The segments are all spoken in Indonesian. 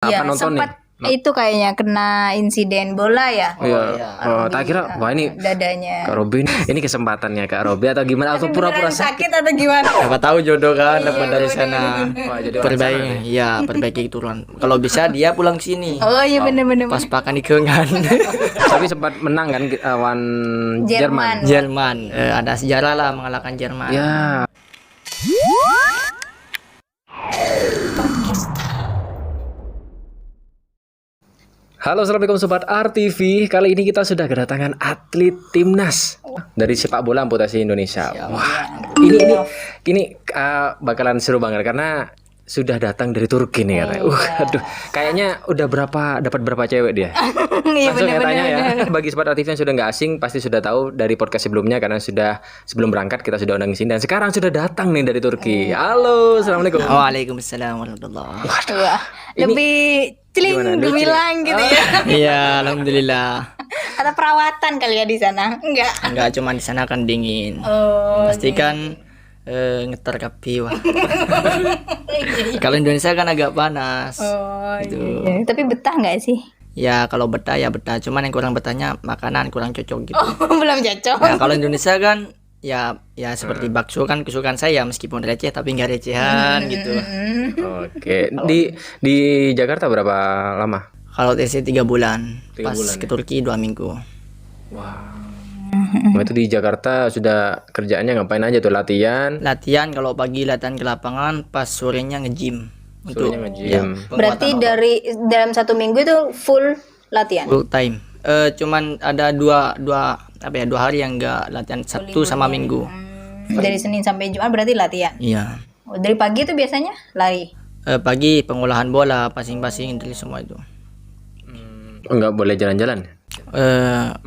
Apa nonton nih? sempat itu kayaknya kena insiden bola ya. Iya. Tak kira wah ini Dadanya. Kak Robi ini kesempatannya Kak Robi atau gimana atau pura-pura Beneran sakit? sakit atau gimana? Siapa tahu jodoh kan dapat dari sana. Wah, jadi orang sana Perbaiki, ya perbaiki keturunan. Kalau bisa dia pulang sini. Oh iya bener-bener. Pas pakan ikengan. Tapi sempat menang kan lawan Jerman. Jerman, ada sejarah lah mengalahkan Jerman. Ya. Halo, assalamualaikum sobat RTV. Kali ini kita sudah kedatangan atlet timnas dari sepak bola amputasi Indonesia. Wah, ini bakalan seru banget karena sudah datang dari Turki nih katanya. Aduh, kayaknya udah dapat berapa cewek dia? Iya Langsung ya tanya ya. bener-bener. Bagi sobat RTV yang sudah nggak asing pasti sudah tahu dari podcast sebelumnya karena sebelum berangkat kita sudah undang di sini dan sekarang sudah datang nih dari Turki. Halo, assalamualaikum. Waalaikumsalam warahmatullahi. Wah, lebih celing gimana? Lucu gemilang gitu ya. Iya, alhamdulillah. Atau perawatan kali ya di sana? Enggak cuma di sana kan dingin. Oh. Pastikan ngetar kapi wah. Kalau Indonesia kan agak panas. Oh, Gitu. iya. Tapi betah nggak sih? Ya kalau betah ya betah, cuman yang kurang betahnya makanan kurang cocok gitu. Oh, belum cocok. Nah, kalau Indonesia kan ya seperti bakso kan kesukaan saya meskipun receh tapi nggak recehan gitu. Oke, di Jakarta berapa lama? Kalau TC 3 bulan, 3 pas bulan ke Turki 2 minggu. Wah, itu di Jakarta sudah kerjaannya ngapain aja tuh latihan? Latihan kalau pagi latihan ke lapangan, pas sorenya nge-gym. Untuk Sorenya nge-gym. Berarti dalam 1 minggu itu full latihan. full time. Cuman ada dua hari yang enggak latihan, Sabtu sama Minggu. Dari Senin sampai Jumat berarti latihan. Iya. Oh, dari pagi itu biasanya lari. Pagi pengolahan bola, passing-passing dari semua itu. Enggak boleh jalan-jalan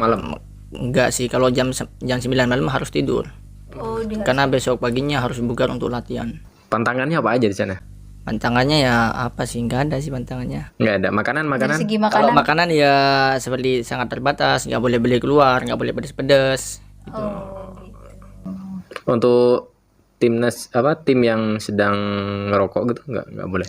malam. Enggak sih, kalau jam 9 malam harus tidur. Oh, Karena besok paginya harus bugar untuk latihan. Pantangannya apa aja di sana? Pantangannya ya apa sih? Enggak ada sih pantangannya. Enggak ada makanan. segi Kalau makanan. makanan ya seperti sangat terbatas, nggak boleh beli keluar, nggak boleh pedes-pedes. Gitu. Untuk timnas tim yang sedang ngerokok gitu nggak boleh.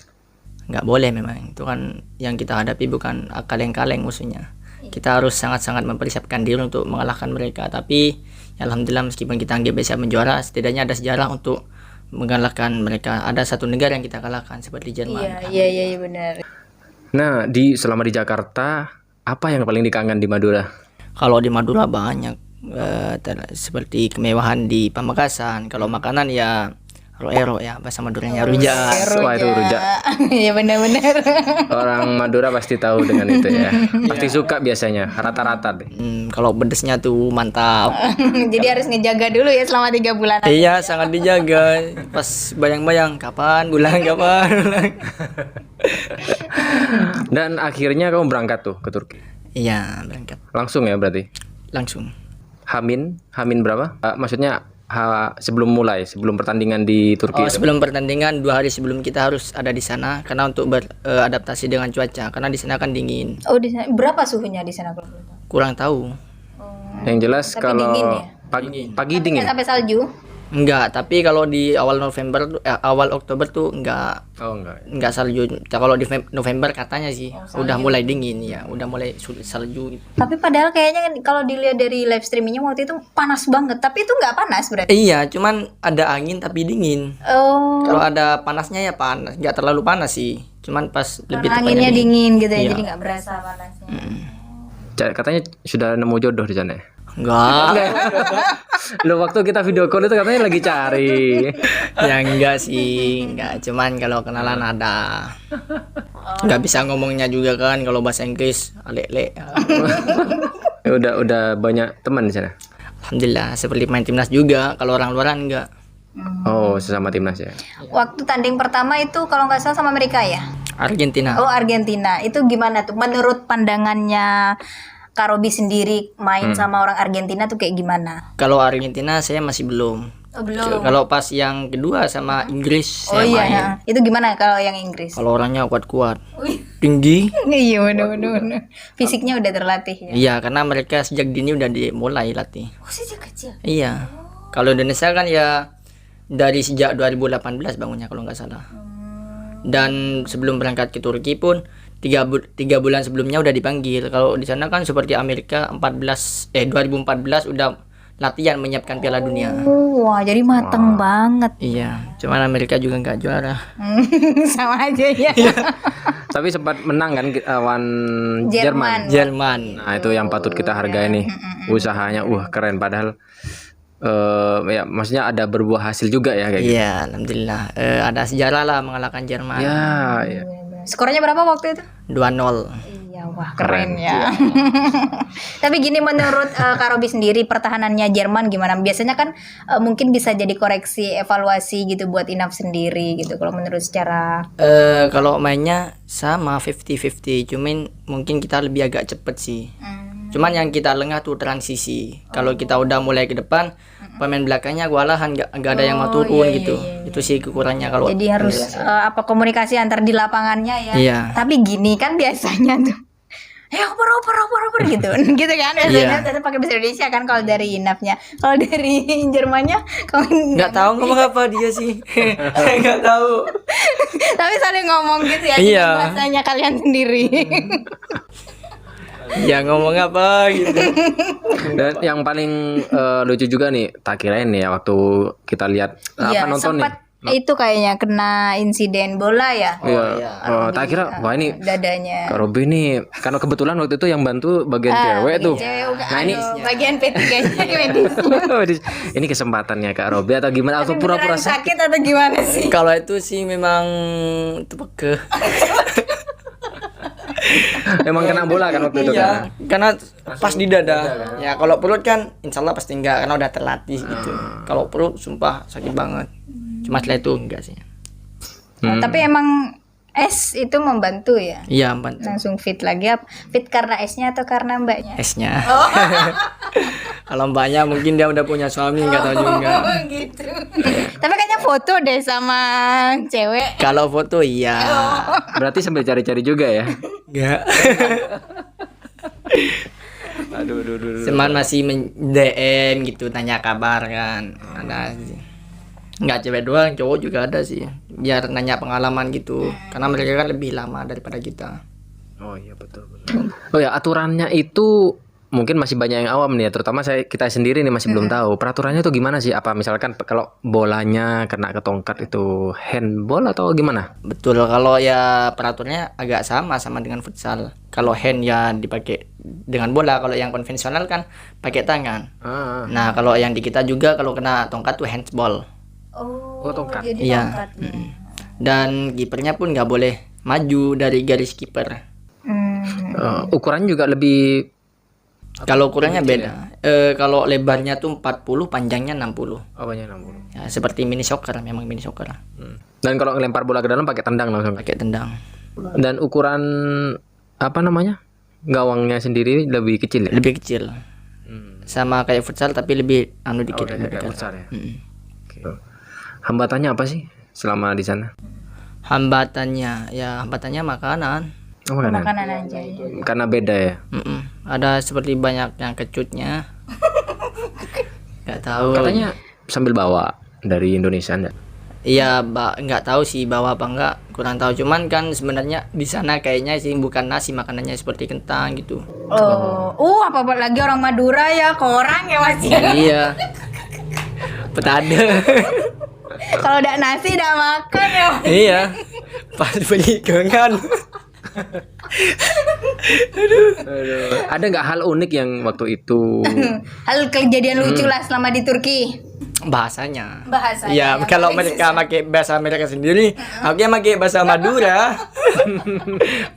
Nggak boleh memang. Itu kan yang kita hadapi bukan kaleng-kaleng musuhnya. Kita harus sangat-sangat mempersiapkan diri untuk mengalahkan mereka. Tapi ya alhamdulillah meskipun kita nggak bisa menjuara, setidaknya ada sejarah untuk mengalahkan mereka. Ada satu negara yang kita kalahkan seperti Jerman. Iya benar. Nah, selama di Jakarta apa yang paling dikangen di Madura? Kalau di Madura banyak seperti kemewahan di Pamekasan. Kalau makanan ya roero ya, bahasa Maduranya rujak. Wah, itu rujak. Iya benar-benar. Orang Madura pasti tahu dengan itu ya. Pasti suka biasanya rata-rata deh. Kalau pedesnya tuh mantap. Jadi harus ngejaga dulu ya selama 3 bulan. Iya, sangat dijaga. Pas bayang-bayang kapan bulan. Dan akhirnya kamu berangkat tuh ke Turki. Iya, berangkat Langsung ya berarti. langsung. Hamin berapa? Maksudnya sebelum pertandingan di Turki. Oh, sebelum pertandingan 2 hari sebelum kita harus ada di sana karena untuk beradaptasi dengan cuaca karena di sana kan dingin. Oh, di sana berapa suhunya di sana kalau boleh tahu? Kurang tahu. Yang jelas Tapi kalau dingin ya? pagi dingin. Nggak sampai salju. Enggak, tapi kalau di awal awal Oktober tuh Oh enggak. enggak salju. Kalau di November katanya sih udah mulai dingin ya, udah mulai salju gitu. Tapi padahal kayaknya kan kalau dilihat dari live streamingnya waktu itu panas banget. Tapi itu nggak panas berarti. Iya, cuman ada angin tapi dingin. Oh, Kalau ada panasnya ya panas, nggak terlalu panas sih. Cuman pas lebih karena tepatnya anginnya dingin gitu ya, Iya. jadi nggak berasa panasnya. Katanya sudah nemu jodoh di sana. Enggak. Lo waktu kita video call itu katanya lagi cari. Ya enggak sih, enggak. Cuman kalau kenalan ada. Enggak bisa ngomongnya juga kan kalau bahasa Inggris, alek-lek. Udah banyak teman di sana. Alhamdulillah, seperti main timnas juga. Kalau orang luaran enggak. Oh, sesama timnas ya. Waktu tanding pertama itu kalau nggak salah sama Amerika ya? Argentina. Oh, Argentina. Itu gimana tuh? Menurut pandangannya Kak Robi sendiri main sama orang Argentina tuh kayak gimana? Kalau Argentina saya masih belum. Oh, belum. Kalau pas yang kedua sama Inggris Oh saya iya, main. ya. Itu gimana kalau yang Inggris? Kalau orangnya kuat-kuat, tinggi. Iya benar. Fisiknya udah terlatih ya. Iya, karena mereka sejak dini udah dimulai latih. Oh, sejak kecil. Iya. Kalau Indonesia kan ya dari sejak 2018 bangunnya kalau nggak salah. Dan sebelum berangkat ke Turki pun tiga bulan sebelumnya udah dipanggil. Kalau di sana kan seperti Amerika 2014 udah latihan menyiapkan Piala Dunia. Wah, jadi mateng banget. Iya, cuman Amerika juga nggak juara. Sama aja ya. Tapi sempat menang kan lawan Jerman. Jerman. Nah, itu yang patut kita hargai nih. Usahanya keren padahal ya maksudnya ada berbuah hasil juga ya kayak gitu. Iya, alhamdulillah. Ada sejarah lah mengalahkan Jerman. Ya, ya. Skornya berapa waktu itu? 2-0. Iya, wah keren ya. Tapi gini, menurut Kak Robi sendiri pertahanannya Jerman gimana? Biasanya kan mungkin bisa jadi koreksi evaluasi gitu buat Inaf sendiri gitu. Kalau menurut secara Kalau mainnya sama 50-50, cuman mungkin kita lebih agak cepet sih. Cuman yang kita lengah tuh transisi. Kalau kita udah mulai ke depan, pemain belakangnya kewalahan, nggak ada yang mau turun gitu. Itu sih kekurangannya kalau. jadi harus komunikasi antar di lapangannya ya. Iya. Tapi gini kan biasanya tuh oper gitu gitu kan biasanya tetap pakai bahasa Indonesia kan kalau dari Inafnya. Kalau dari Jermannya kalau Nggak tahu ngomong apa dia sih. Nggak tahu. tapi saling ngomong gitu ya Iya. dengan bahasanya kalian sendiri. Ya ngomong apa gitu. Dan yang paling lucu juga nih, tak kirain nih ya waktu kita lihat Iya, nonton nih. sempat itu kayaknya kena insiden bola ya. Tak kira wah ini Dadanya. Kak Robi nih karena kebetulan waktu itu yang bantu bagian cewek tuh. Nah ini bagian P3-nya medis. Ini kesempatannya Kak Robi atau gimana atau pura-pura sakit? sakit atau gimana sih? Kalau itu sih memang tepeke. Emang kena bola kan waktu itu kan? Iya, karena pas di dada. Ya kalau perut kan insya Allah pasti enggak karena udah terlatih gitu. Kalau perut sumpah sakit banget. Cuma setelah itu enggak sih. Nah, tapi emang es itu membantu ya. Iya, bantu. Langsung fit lagi. Fit karena esnya atau karena mbaknya? Esnya. Kalau mbaknya mungkin dia udah punya suami enggak tahu juga. Gitu. Tapi kayaknya foto deh sama cewek. Kalau foto iya. Berarti sambil cari-cari juga ya? Enggak. Aduh. Cuman masih DM gitu tanya kabar kan. Ada sih. Enggak cewek doang, cowok juga ada sih. Biar nanya pengalaman gitu. Karena mereka kan lebih lama daripada kita. Oh iya betul. Oh ya aturannya itu mungkin masih banyak yang awam nih ya, terutama kita sendiri nih masih belum tahu peraturannya tuh gimana sih? Apa misalkan kalau bolanya kena ke tongkat itu handball atau gimana? Betul, kalau ya peraturannya agak sama dengan futsal. Kalau hand ya dipakai dengan bola, kalau yang konvensional kan pakai tangan. Nah, kalau yang di kita juga kalau kena tongkat tuh handsball. Oh, tongkat. jadi Iya. tongkat. Dan kipernya pun nggak boleh maju dari garis kiper. Ukurannya juga lebih Kalau ukurannya beda. Kalau lebarnya tuh 40, panjangnya 60. apanya 60. Ya, seperti mini soccer, memang mini soccer. Dan kalau ngelempar bola ke dalam pakai tendang langsung. Pakai tendang. Dan ukuran apa namanya? Gawangnya sendiri lebih kecil ya? Lebih kecil. Sama kayak futsal tapi lebih dikit. Udah lebih kayak kecil. besar ya. Oke. Hambatannya apa sih selama di sana? Hambatannya makanan. Oh, makanan. Makanan aja. Karena beda ya. Ada seperti banyak yang kecutnya. Nggak tahu. Katanya sambil bawa dari Indonesia enggak? Iya, nggak tahu sih bawa apa enggak, kurang tahu. Cuman kan sebenarnya di sana kayaknya sih bukan nasi, makanannya seperti kentang gitu. Apa lagi orang Madura ya, korang ya Mas. Iya. Petada. Kalau udah nasi udah makan ya. Iya. Pas beli kan. Ada nggak hal unik yang waktu itu? Hal kejadian lucu lah selama di Turki. Bahasanya. Bahasanya. Iya, kalau mereka pakai bahasa mereka sendiri, aku yang pakai bahasa Madura.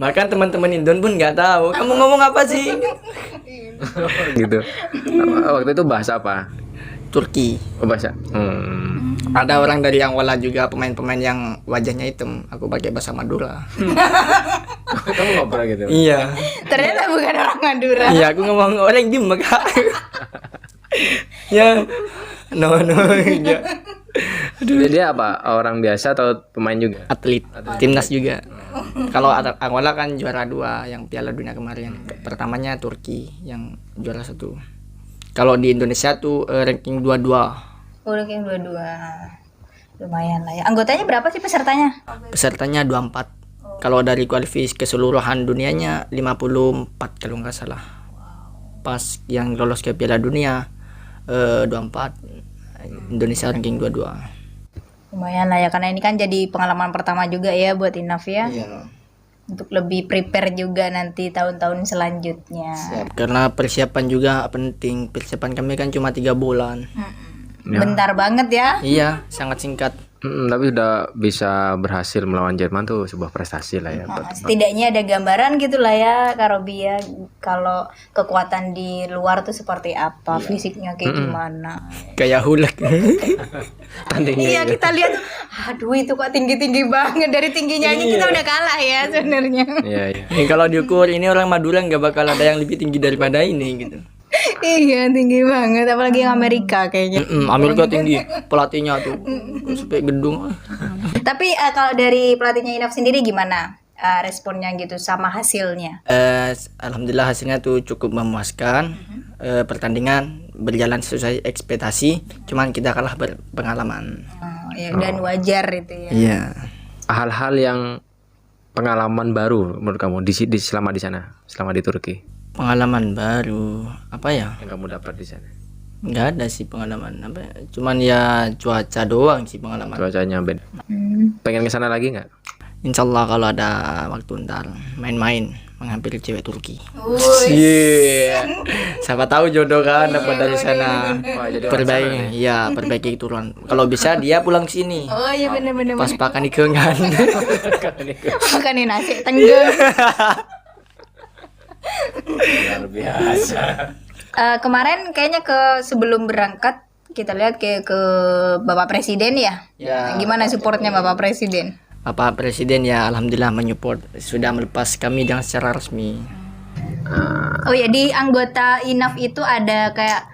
Bahkan teman-teman Indon pun nggak tahu. Kamu ngomong apa sih? Gitu. Waktu itu bahasa apa? Turki. Oh, bahasa. Ada orang dari Angola juga, pemain-pemain yang wajahnya hitam. Aku pakai bahasa Madura. Kamu ngobrol gitu. Iya. Ternyata bukan orang Madura. Iya, aku ngomong orang diem Kak. Ya. No. Ya. Dia apa? Orang biasa atau pemain juga? Atlet, timnas juga. Kalau Angola kan juara 2 yang Piala Dunia kemarin. Pertamanya Turki yang juara 1. Kalau di Indonesia tuh ranking 22. Ranking 22. Lumayan lah ya. Anggotanya berapa sih pesertanya? Pesertanya 24. Kalau dari kualifikasi keseluruhan dunianya 54 kalau nggak salah. Pas yang lolos ke Piala Dunia 24, Indonesia ranking 22. Lumayan lah ya, karena ini kan jadi pengalaman pertama juga ya buat Inaf ya. Iya. Untuk lebih prepare juga nanti tahun-tahun selanjutnya. Siap. Karena persiapan juga penting. Persiapan kami kan cuma 3 bulan. Bentar banget ya. Iya, sangat singkat. Tapi sudah bisa berhasil melawan Jerman tuh sebuah prestasi lah ya. Setidaknya ada gambaran gitu lah ya Kak Robi ya, kalau kekuatan di luar tuh seperti apa, fisiknya kayak gimana. Kayak hulek. Tandingnya. Iya, kita lihat, aduh itu kok tinggi-tinggi banget, dari tingginya aja kita udah kalah ya sebenarnya. Iya, iya. Kalau diukur ini orang Madura nggak bakal ada yang lebih tinggi daripada ini gitu. Iya, tinggi banget, apalagi yang Amerika kayaknya. Amerika tinggi, pelatihnya tuh sampai gedung. Tapi kalau dari pelatihnya Inaf sendiri gimana responnya gitu sama hasilnya? Alhamdulillah hasilnya tuh cukup memuaskan. Pertandingan berjalan sesuai ekspektasi, cuman kita kalah berpengalaman. Ya, dan wajar itu ya. Iya. Hal-hal yang pengalaman baru menurut kamu selama di sana, selama di Turki, Pengalaman baru apa ya? yang kamu dapat di sana? Nggak ada sih pengalaman apa ya. Cuman ya cuaca doang sih pengalaman. Cuacanya beda. Pengen ke sana lagi nggak? Insya Allah kalau ada waktu ntar main-main menghampiri cewek Turki. Iya. Siapa tahu jodoh kan dapat dari sana. Perbaiki, ya perbaiki keturunan. Kalau bisa dia pulang ke sini. Oh iya, bener-bener. Pas pakan ikengan. Makanin nasi tenggel. Luar biasa. Kemarin kayaknya sebelum berangkat kita lihat kayak ke Bapak Presiden ya. Ya. Gimana supportnya Bapak Presiden? Bapak Presiden ya alhamdulillah menyupport, sudah melepas kami dengan secara resmi. Oh ya, di anggota Inaf itu ada kayak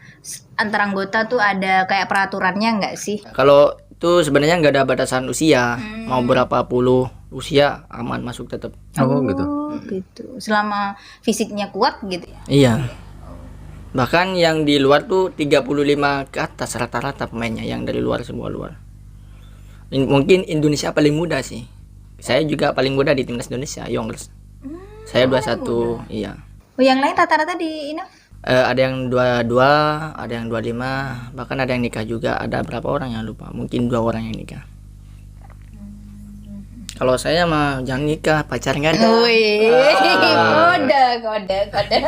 antar anggota tuh ada kayak peraturannya nggak sih? Kalau itu sebenarnya nggak ada batasan usia, mau berapa puluh usia aman masuk tetap. Oh gitu. Oh gitu. Selama fisiknya kuat gitu ya. Iya. Bahkan yang di luar tuh 35 ke atas rata-rata pemainnya, yang dari luar semua luar. Mungkin Indonesia paling muda sih. Saya juga paling muda di timnas Indonesia, Youngers. Saya 21, iya. Oh, yang lain rata-rata di Inaf? Ada yang 22, ada yang 25, bahkan ada yang nikah juga. Ada berapa orang yang lupa? Mungkin 2 orang yang nikah. Kalau saya mah jangan nikah, pacar nggak ada. Wih, kode.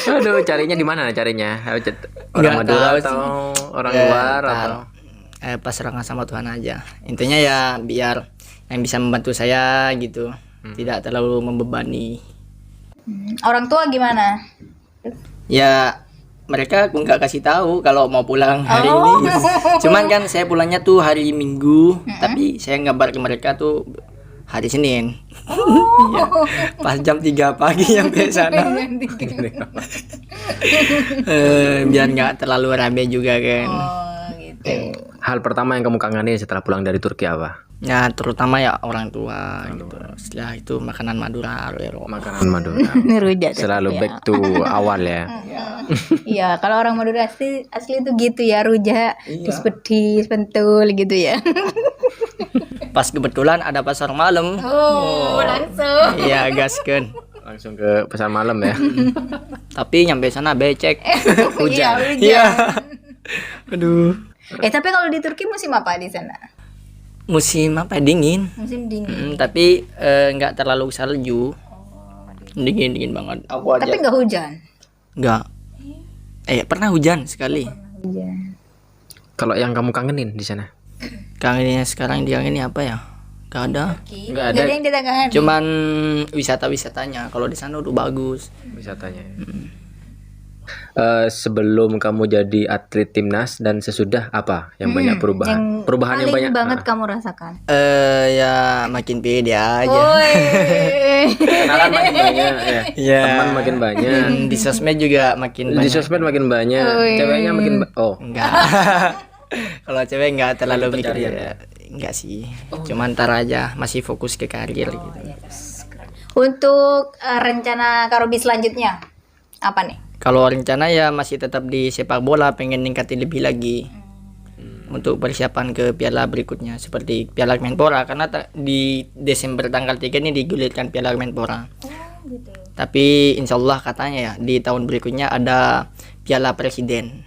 Aduh, carinya di mana carinya? Orang Nggak Madura tahu atau sih. orang luar Ntar, atau? pasrahkan sama Tuhan aja. Intinya ya biar yang bisa membantu saya gitu, tidak terlalu membebani. Orang tua gimana? Ya mereka aku nggak kasih tahu kalau mau pulang hari ini. Cuman kan saya pulangnya tuh hari Minggu, tapi saya ngabar ke mereka tuh hari Senin. Ya, pas jam 3 pagi sampai sana. Biar nggak terlalu rame juga kan. Oh gitu. Hal pertama yang kamu kangenin setelah pulang dari Turki apa? Ya terutama ya orang tua gitu. Setelah itu makanan Madura, Rero. Makanan Madura. Rujak. Selalu back to awal ya. Iya, kalau orang Madura asli itu gitu ya, rujak, terus pedis, pentul gitu ya. Pas kebetulan ada pasar malam. Oh, langsung. Iya gaskeun. Langsung ke pasar malam ya. Tapi nyampe sana becek. Hujan. Iya. Aduh. Tapi kalau di Turki musim apa di sana? Musim apa? Dingin. Musim dingin. Tapi nggak terlalu salju. Dingin banget. Aku aja. Tapi nggak hujan. Nggak. Pernah hujan sekali. Iya. Kalau yang kamu kangenin di sana? Kangennya sekarang dikangenin apa ya? Gak ada. Nggak ada. Jadi yang ditangan. Cuman wisata-wisatanya. Kalau di sana udah bagus. Wisatanya. Sebelum kamu jadi atlet timnas dan sesudah apa yang banyak perubahan? Perubahan yang banyak. banget kamu rasakan. Ya makin pede aja. Woi. Kenalan makin banyak ya. Iya. Teman makin banyak. Di sosmed juga makin Di banyak. sosmed makin banyak. Ceweknya makin Enggak. Kalau cewek enggak terlalu mikir ya. Enggak sih. Cuman ntar aja masih fokus ke karir gitu. Untuk rencana Kak Robi selanjutnya apa nih? Kalau rencana ya masih tetap di sepak bola, pengen ningkatin lebih lagi. untuk persiapan ke piala berikutnya seperti Piala Menpora, karena di Desember tanggal 3 ini digulirkan Piala Menpora. Gitu. Tapi insya Allah katanya ya di tahun berikutnya ada Piala Presiden.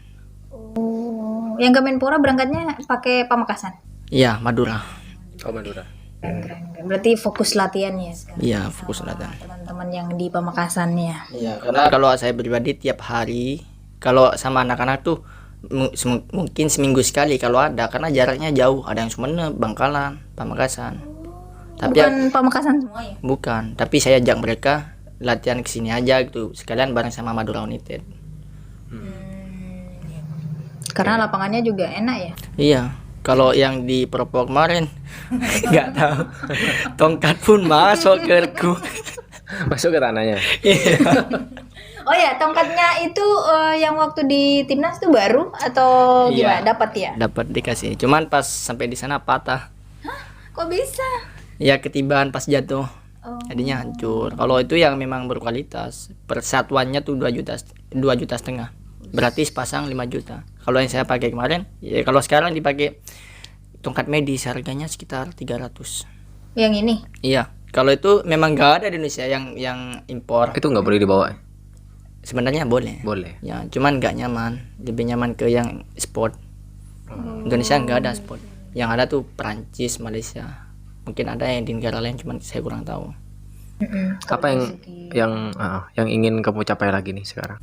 Oh, yang ke Menpora berangkatnya pakai Pamekasan. Iya, Madura. Oh, Madura. Keren. Berarti fokus latihannya sekarang. Iya, fokus latihan. Teman-teman yang di Pamekasan ya. Iya, karena kalau saya pribadi tiap hari kalau sama anak-anak tuh mungkin seminggu sekali kalau ada, karena jaraknya jauh, ada yang Sumeneb, Bangkalan, Pamekasan. Tapi Bukan Pamekasan semua ya. bukan, tapi saya ajak mereka latihan kesini aja gitu, sekalian bareng sama Madura United. Karena lapangannya juga enak ya. Iya, kalau yang di Propok kemarin nggak tahu, tongkat pun masuk ke regu. Masuk ke tanahnya. Oh ya, tongkatnya itu yang waktu di timnas tuh baru atau Iya. gimana? Dapat ya? Dapat dikasih, cuman pas sampai di sana patah. Kok bisa? Ya ketibaan pas jatuh. Oh. Jadinya hancur. Kalau itu yang memang berkualitas, persatuannya tuh 2,5 juta. Berarti sepasang 5 juta. Kalau yang saya pakai kemarin, ya kalau sekarang dipakai tongkat medis harganya sekitar 300. Yang ini? Iya. Kalau itu memang gak ada di Indonesia yang impor. Itu nggak boleh dibawa. Sebenarnya boleh. Boleh. Ya, cuman gak nyaman. Lebih nyaman ke yang sport. Indonesia nggak ada sport. Yang ada tuh Perancis, Malaysia. Mungkin ada yang di negara lain, cuman saya kurang tahu. Apa yang ingin kamu capai lagi nih sekarang?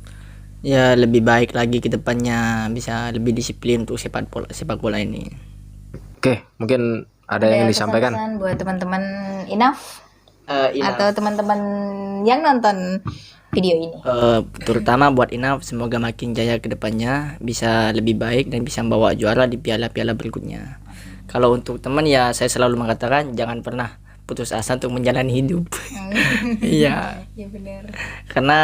Ya lebih baik lagi ke depannya, bisa lebih disiplin untuk sepak bola ini. Oke, mungkin ada yang ingin disampaikan. Pesan-pesan buat teman-teman Inaf atau teman-teman yang nonton video ini. Terutama buat Inaf, semoga makin jaya ke depannya, bisa lebih baik dan bisa membawa juara di piala-piala berikutnya. Kalau untuk teman ya saya selalu mengatakan jangan pernah putus asa untuk menjalani hidup. Iya. Ya benar. Karena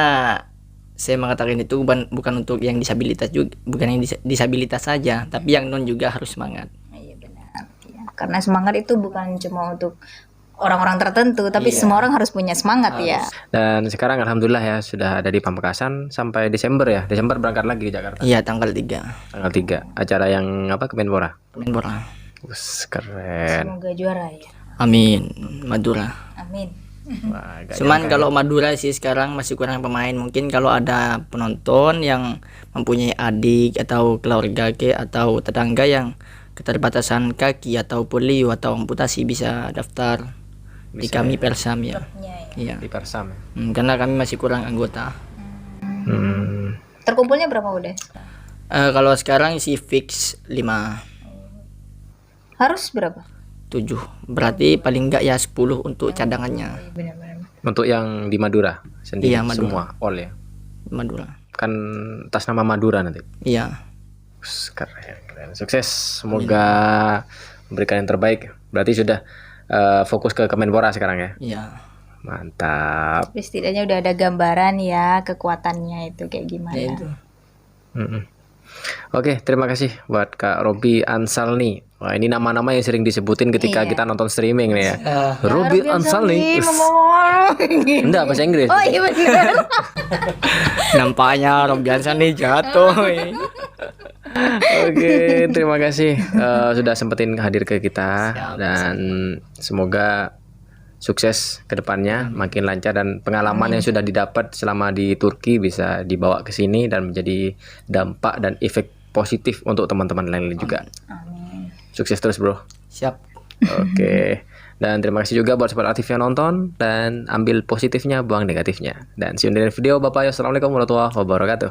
saya mengatakan itu bukan untuk yang disabilitas juga, bukan yang disabilitas saja, tapi yang non juga harus semangat. Iya benar. Ya. Karena semangat itu bukan cuma untuk orang-orang tertentu, tapi Iya. semua orang harus punya semangat ya. Dan sekarang alhamdulillah ya sudah ada di Pamekasan sampai Desember ya. Desember berangkat lagi ke Jakarta. Iya, tanggal 3 Tanggal 3. Acara yang apa? Kemenpora. Menpora. Keren. Semoga juara ya. Amin. Madura. Amin. Wah, gak Cuman nyangka kalau Madura sih sekarang masih kurang pemain. Mungkin kalau ada penonton yang mempunyai adik atau keluarga atau tetangga yang keterbatasan kaki atau polio atau amputasi bisa daftar di kami Persam ya. Iya. di Persam. Karena kami masih kurang anggota. Terkumpulnya berapa udah? Kalau sekarang sih fix 5, Harus berapa? 7. Berarti paling enggak ya 10 untuk cadangannya. Benar-benar. Untuk yang di Madura sendiri Iya, Madura. semua all ya. Madura. Kan atas nama Madura nanti. Iya. Keren. Sukses. Semoga memberikan yang terbaik. Berarti sudah fokus ke Kemenpora sekarang ya. Iya. Mantap. Tapi setidaknya udah ada gambaran ya kekuatannya itu kayak gimana. Ya itu. Oke, terima kasih buat Kak Robi Ansalni. Wah, ini nama-nama yang sering disebutin ketika Iya. kita nonton streaming nih ya. Robi Ansalni. Enggak, bahasa Inggris. Oh iya benar. Nampaknya Robiansa nih jatuh. Oke, terima kasih sudah sempetin hadir ke kita dan semoga sukses ke depannya, makin lancar dan pengalaman yang sudah didapat selama di Turki bisa dibawa ke sini dan menjadi dampak dan efek positif untuk teman-teman lain juga. Amin. Sukses terus, Bro. Siap. Oke. Dan terima kasih juga buat sobat aktif yang nonton dan ambil positifnya, buang negatifnya. Dan see you in the next video. Bye-bye. Assalamualaikum warahmatullahi wabarakatuh.